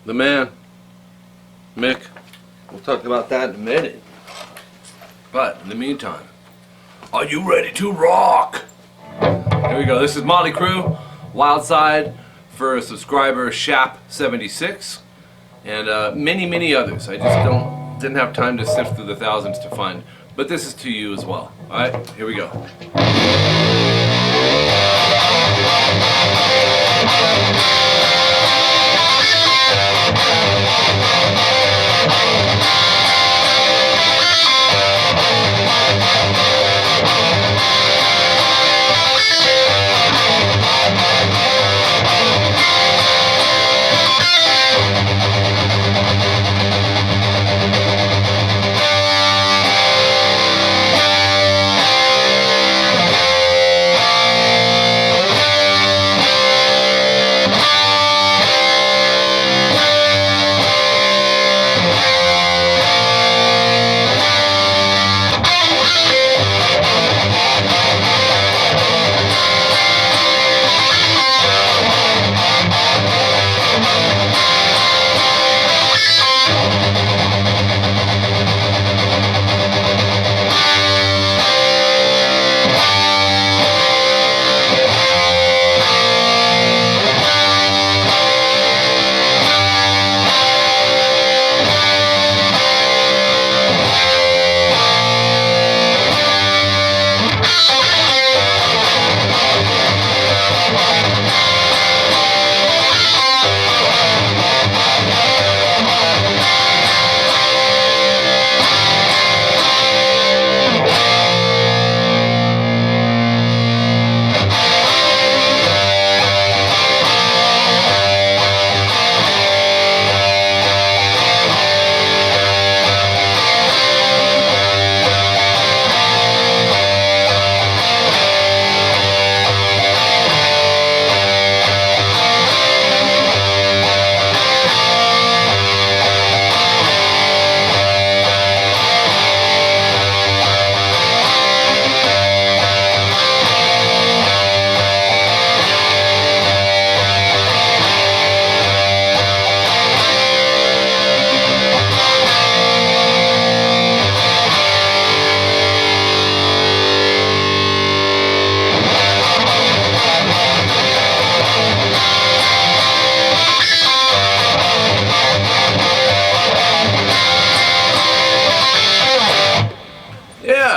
the man, Mick. We'll talk about that in a minute. But in the meantime, are you ready to rock? Here we go. This is Motley Crue, Wildside, for subscriber 𝐂𝐒𝐒𝐏76, and many others. I just didn't have time to sift through the thousands to find. But this is to you as well. All right, here we go.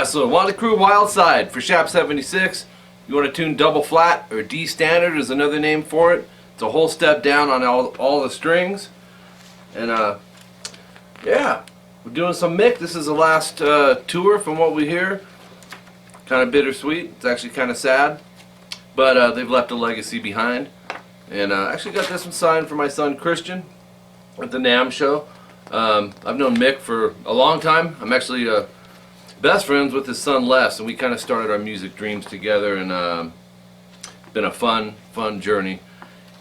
So Motley Crue Wildside for 𝐂𝐒𝐒𝐏76. You want to tune double flat or D standard is another name for it. It's a whole step down on all the strings. And yeah, we're doing some Mick. This is the last tour from what we hear. Kind of bittersweet. It's actually kind of sad, but they've left a legacy behind. And I actually got this one signed for my son Christian at the NAMM show. I've known Mick for a long time. I'm actually best friends with his son Les, and we kind of started our music dreams together, and it's been a fun journey.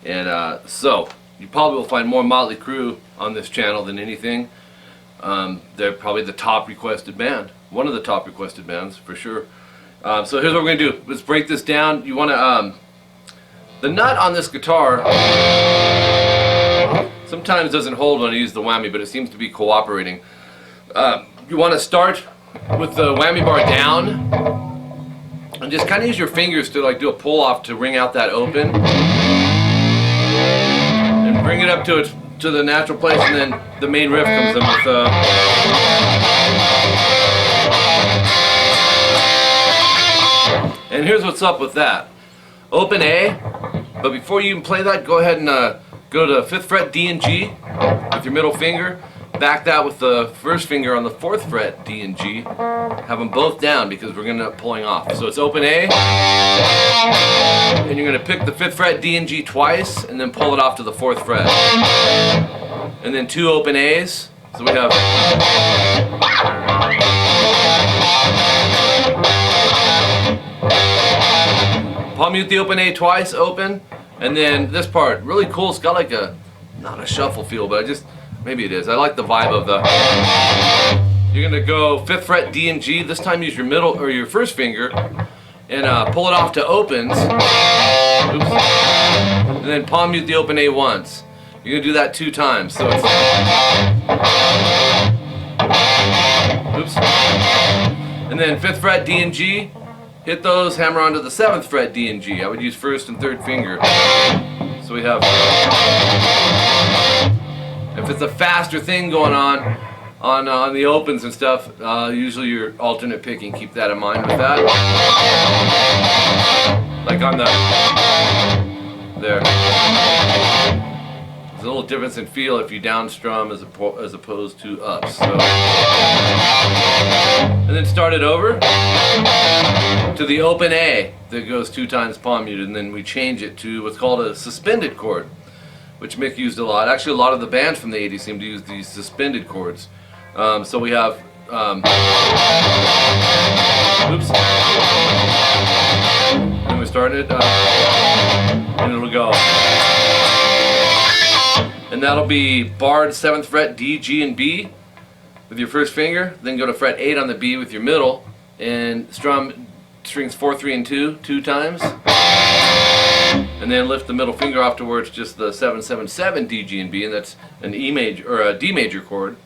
And so you probably will find more Motley Crue on this channel than anything. They're probably the top requested band, one of the top requested bands for sure. So here's what we're gonna do. Let's break this down. You want to the nut on this guitar sometimes doesn't hold when I use the whammy, but it seems to be cooperating. You want to start with the whammy bar down and just kind of use your fingers to like do a pull off to ring out that open and bring it up to the natural place, and then the main riff comes in with and here's what's up with that. Open A, but before you even play that, go ahead and go to 5th fret D and G with your middle finger. Back that with the first finger on the 4th fret D and G. Have them both down because we're going to end up pulling off. So it's open A, and you're going to pick the 5th fret D and G twice, and then pull it off to the 4th fret. And then 2 open A's. So we have palm mute the open A twice, open, and then this part, really cool. It's got like a, not a shuffle feel, but maybe it is. I like the vibe of the. You're gonna go 5th fret D and G. This time use your middle or your first finger, and pull it off to opens. Oops. And then palm mute the open A once. You're going to do that 2 times. So it's, oops. And then 5th fret D and G, hit those, hammer onto the 7th fret D and G. I would use 1st and 3rd finger. So we have, if it's a faster thing going on the opens and stuff, usually your alternate picking, keep that in mind with that. Like on the, there. There's a little difference in feel if you down strum as opposed to ups. So. And then start it over to the open A that goes 2 times palm muted, and then we change it to what's called a suspended chord, which Mick used a lot. Actually, a lot of the bands from the 80s seem to use these suspended chords. So we have, oops, and we start it, and it'll go. And that'll be barred 7th fret D, G, and B with your 1st finger. Then go to fret 8 on the B with your middle, and strum strings 4, 3, and 2 times. And then lift the middle finger off towards just the 7, 7, 7 D, G, and B, and that's an E major or a D major chord.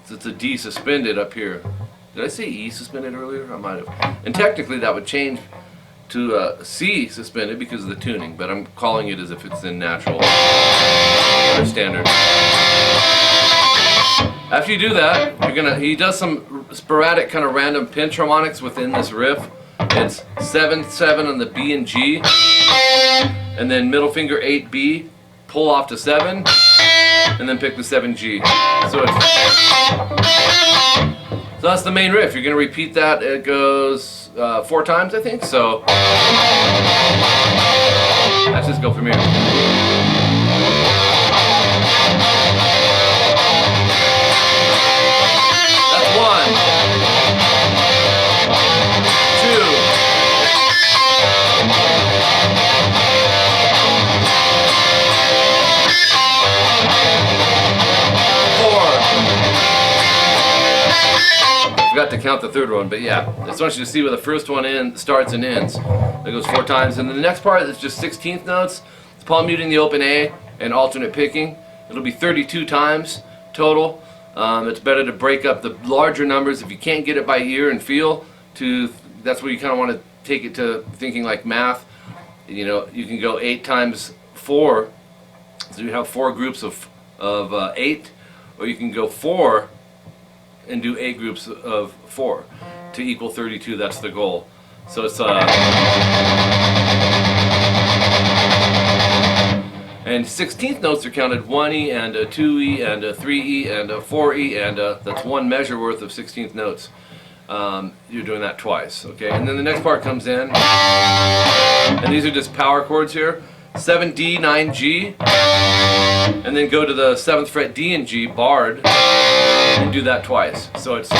So it's a D suspended up here. Did I say E suspended earlier? I might have. And technically that would change to C suspended because of the tuning, but I'm calling it as if it's in natural or standard. After you do that, he does some sporadic kind of random pinch harmonics within this riff. It's 7, 7 on the B and G, and then middle finger 8 B, pull off to 7, and then pick the 7 G. So that's the main riff. You're going to repeat that. It goes 4 times, I think. So let's just go from here. That's 1, 2, 4. Forgot to count the 3rd one, but yeah, I just want you to see where the first one starts and ends. That goes 4 times, and then the next part is just 16th notes. It's palm muting the open A and alternate picking. It'll be 32 times total. It's better to break up the larger numbers if you can't get it by ear and feel. That's where you kind of want to take it to thinking like math. You know, you can go 8 times 4, so you have 4 groups of 8, or you can go 4 and do 8 groups of 4 to equal 32. That's the goal. So it's and 16th notes are counted 1E and a 2E and a 3E and a 4E, and that's 1 measure worth of 16th notes. You're doing that twice, okay? And then the next part comes in, and these are just power chords here. 7D, 9G, and then go to the 7th fret D and G, barred, and do that twice. So it's,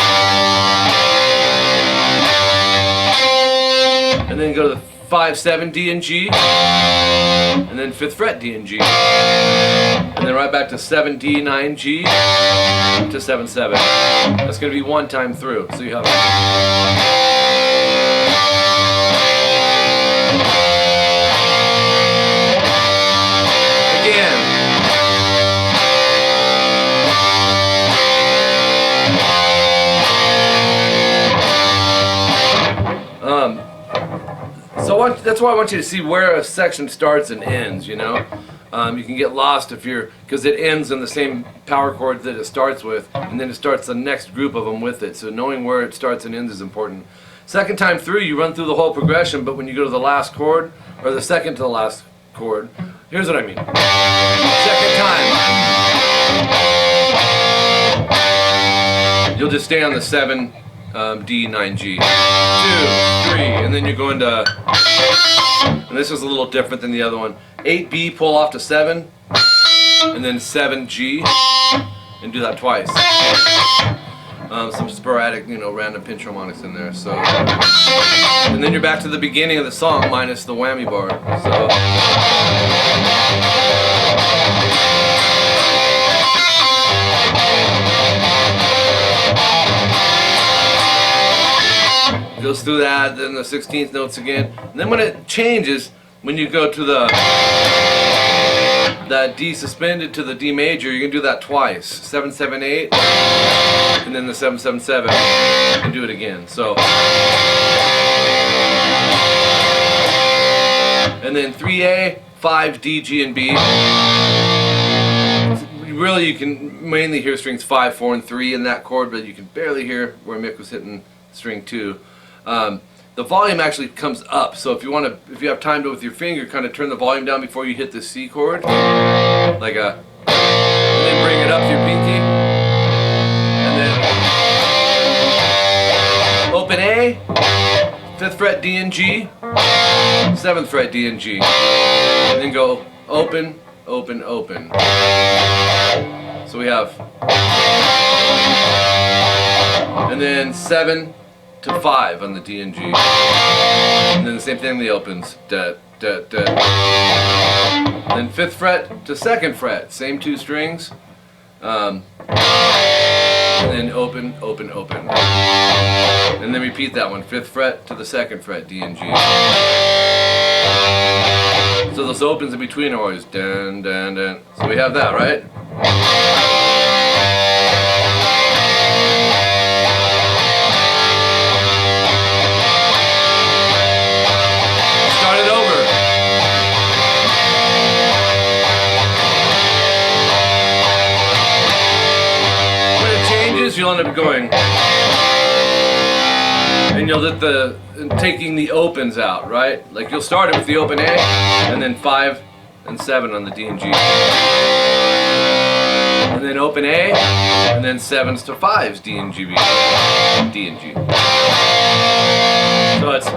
and then go to the 5, 7 D and G, and then 5th fret D and G, and then right back to 7 D, 9 G to 7, 7. That's going to be 1 time through. So you have again. So that's why I want you to see where a section starts and ends, you know. You can get lost because it ends in the same power chord that it starts with, and then it starts the next group of them with it. So knowing where it starts and ends is important. Second time through, you run through the whole progression, but when you go to the last chord, or the second to the last chord, here's what I mean. Second time, you'll just stay on the 7, D, 9, G, 2, 3, and then you're going to, and this is a little different than the other one, 8 B, pull off to 7, and then 7 G, and do that twice. Some sporadic, you know, random pinch harmonics in there. So, and then you're back to the beginning of the song minus the whammy bar. So. Goes through that, then the 16th notes again, and then when it changes, when you go to the that D suspended to the D major, you're going to do that twice. 7-7-8, and then the 7-7-7, and do it again. So, and then 3A, 5, D, G, and B. Really, you can mainly hear strings 5, 4, and 3 in that chord, but you can barely hear where Mick was hitting string 2. The volume actually comes up, so if you have time to with your finger, kind of turn the volume down before you hit the C chord, like a, and then bring it up with your pinky, and then open A, 5th fret D and G, 7th fret D and G, and then go open, open, open. So we have, and then 7 to 5 on the D and G, and then the same thing the opens, da, da, da. Then 5th fret to 2nd fret, same 2 strings, and then open, open, open, and then repeat that one, 5th fret to the 2nd fret, D and G. So those opens in between are always dun, dun, dun. So we have that, right? Start it over. When it changes, you'll end up going, and you'll let taking the opens out, right? Like you'll start it with the open A, and then 5 and 7 on the D and G. And then open A, and then 7s to 5s, D and G, B, D and G. So it's,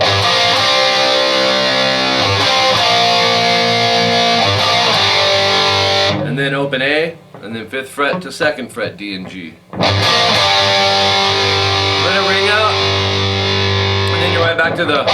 and then open A, and then 5th fret to 2nd fret, D and G. Let it ring out, and then you're right back to the.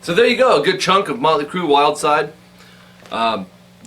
So there you go, a good chunk of Motley Crue Wildside.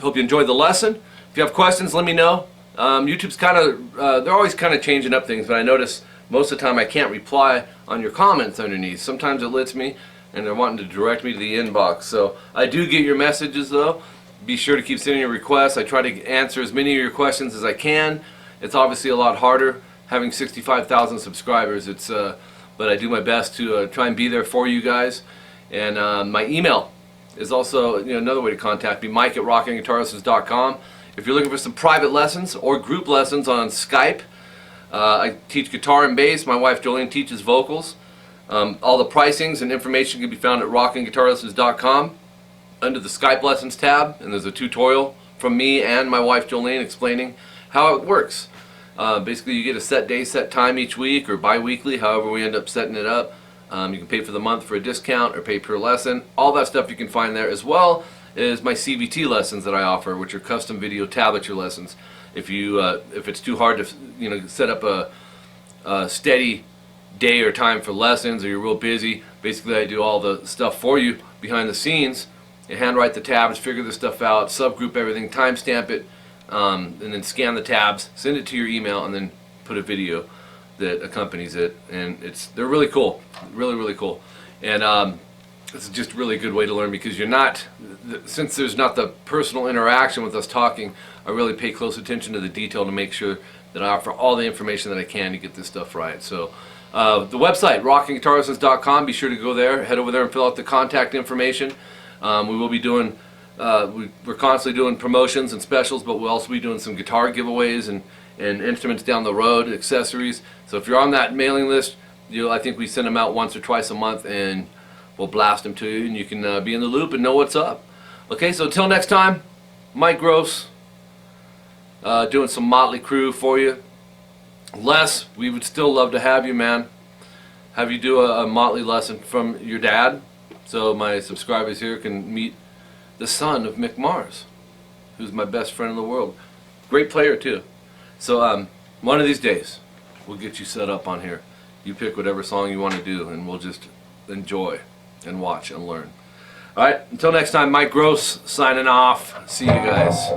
Hope you enjoyed the lesson. If you have questions, let me know. YouTube's kind of, they're always kind of changing up things, but I notice most of the time I can't reply on your comments underneath. Sometimes it lets me, and they're wanting to direct me to the inbox. So I do get your messages though. Be sure to keep sending your requests. I try to answer as many of your questions as I can. It's obviously a lot harder having 65,000 subscribers. But I do my best to try and be there for you guys. And my email is also another way to contact me, Mike@rockinguitarlessons.com. If you're looking for some private lessons or group lessons on Skype, I teach guitar and bass. My wife Jolene teaches vocals. All the pricings and information can be found at rockinguitarlessons.com under the Skype lessons tab, and there's a tutorial from me and my wife Jolene explaining how it works. Basically you get a set day, set time each week or bi-weekly, however we end up setting it up. You can pay for the month for a discount or pay per lesson. All that stuff you can find there, as well as my CVT lessons that I offer, which are custom video tablature lessons. If it's too hard to set up a steady day or time for lessons, or you're real busy, basically I do all the stuff for you behind the scenes. You handwrite the tabs, figure the stuff out, subgroup everything, timestamp it, and then scan the tabs, send it to your email, and then put a video that accompanies it. And they're really cool, really cool. And it's just a really good way to learn, because you're not, since there's not the personal interaction with us talking, I really pay close attention to the detail to make sure that I offer all the information that I can to get this stuff right. So the website, rockinguitarlessons.com, be sure to go there, head over there and fill out the contact information. We will be doing, we're constantly doing promotions and specials, but we'll also be doing some guitar giveaways and instruments down the road, accessories. So if you're on that mailing list, I think we send them out once or twice a month, and we'll blast them to you, and you can be in the loop and know what's up. Okay, so until next time, Mike Gross, doing some Motley Crue for you. Les, we would still love to have you, man. Have you do a Motley lesson from your dad, so my subscribers here can meet the son of Mick Mars, who's my best friend in the world. Great player too. So one of these days. we'll get you set up on here. You pick whatever song you want to do, and we'll just enjoy and watch and learn. All right, until next time, Mike Gross signing off. See you guys.